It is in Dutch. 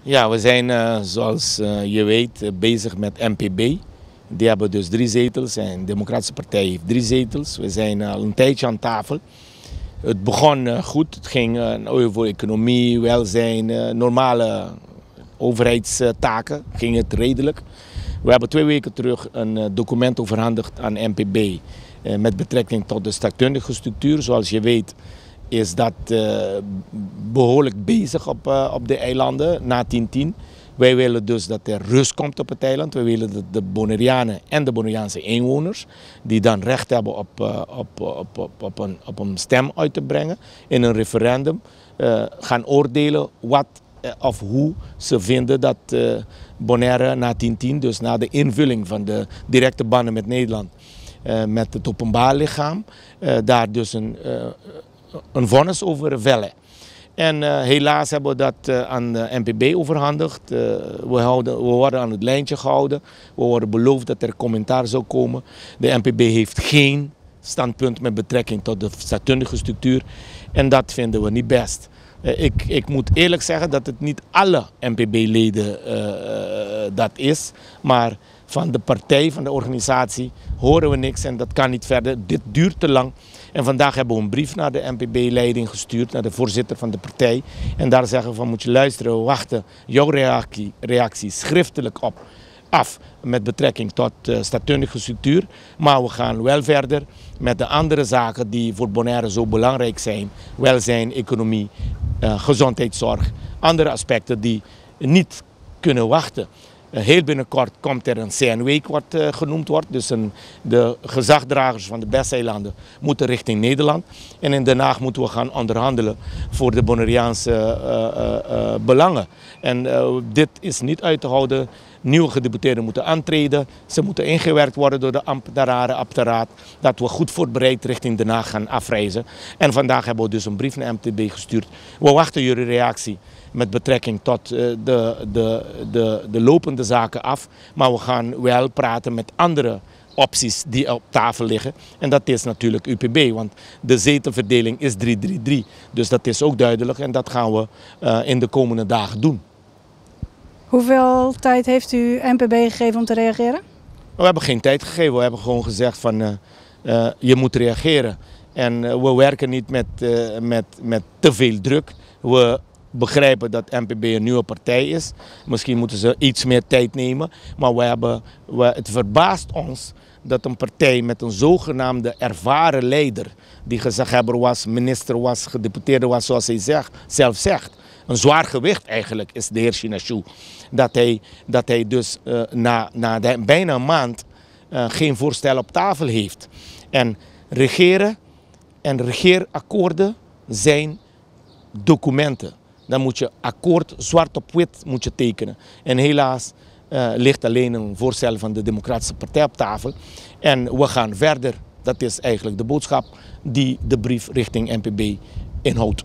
Ja, we zijn zoals je weet bezig met NPB. Die hebben dus 3 zetels en de Democratische Partij heeft 3 zetels. We zijn al een tijdje aan tafel. Het begon goed. Het ging over economie, welzijn, normale overheidstaken. Ging het redelijk. We hebben 2 weken terug een document overhandigd aan NPB met betrekking tot de staatkundige structuur. Zoals je weet is dat behoorlijk bezig op de eilanden na 10-10. Wij willen dus dat er rust komt op het eiland. We willen dat de Bonaireanen en de Bonaireaanse inwoners, die dan recht hebben op een stem uit te brengen in een referendum, gaan oordelen wat of hoe ze vinden dat Bonaire na 10-10, dus na de invulling van de directe banden met Nederland, met het openbaar lichaam, daar dus een vonnis over vellen. En helaas hebben we dat aan de NPB overhandigd. We worden aan het lijntje gehouden. We worden beloofd dat er commentaar zou komen. De NPB heeft geen standpunt met betrekking tot de staatkundige structuur. En dat vinden we niet best. Ik moet eerlijk zeggen dat het niet alle NPB-leden dat is. Maar van de partij, van de organisatie, horen we niks en dat kan niet verder. Dit duurt te lang. En vandaag hebben we een brief naar de NPB-leiding gestuurd, naar de voorzitter van de partij. En daar zeggen we van, moet je luisteren, we wachten jouw reactie schriftelijk af met betrekking tot staatkundige structuur. Maar we gaan wel verder met de andere zaken die voor Bonaire zo belangrijk zijn. Welzijn, economie, gezondheidszorg, andere aspecten die niet kunnen wachten. Heel binnenkort komt er een CN-week wat genoemd wordt. Dus de gezagdragers van de BES-eilanden moeten richting Nederland. En in Den Haag moeten we gaan onderhandelen voor de Bonaireaanse belangen. En dit is niet uit te houden. Nieuwe gedeputeerden moeten aantreden. Ze moeten ingewerkt worden door de ambtenaren-apparaat. Dat we goed voorbereid richting Den Haag gaan afreizen. En vandaag hebben we dus een brief naar MTB gestuurd. We wachten jullie reactie met betrekking tot de lopende zaken af. Maar we gaan wel praten met andere opties die op tafel liggen. En dat is natuurlijk UPB, want de zetelverdeling is 3-3-3. Dus dat is ook duidelijk en dat gaan we in de komende dagen doen. Hoeveel tijd heeft u NPB gegeven om te reageren? We hebben geen tijd gegeven. We hebben gewoon gezegd van je moet reageren. En we werken niet met te veel druk. We begrijpen dat NPB een nieuwe partij is. Misschien moeten ze iets meer tijd nemen. Maar het verbaast ons dat een partij met een zogenaamde ervaren leider, die gezaghebber was, minister was, gedeputeerde was, zoals hij zelf zegt. Een zwaar gewicht eigenlijk is de heer Chinachou. Dat hij dus na bijna een maand geen voorstel op tafel heeft. En regeren en regeerakkoorden zijn documenten. Dan moet je akkoord zwart op wit moet je tekenen. En helaas ligt alleen een voorstel van de Democratische Partij op tafel. En we gaan verder. Dat is eigenlijk de boodschap die de brief richting NPB inhoudt.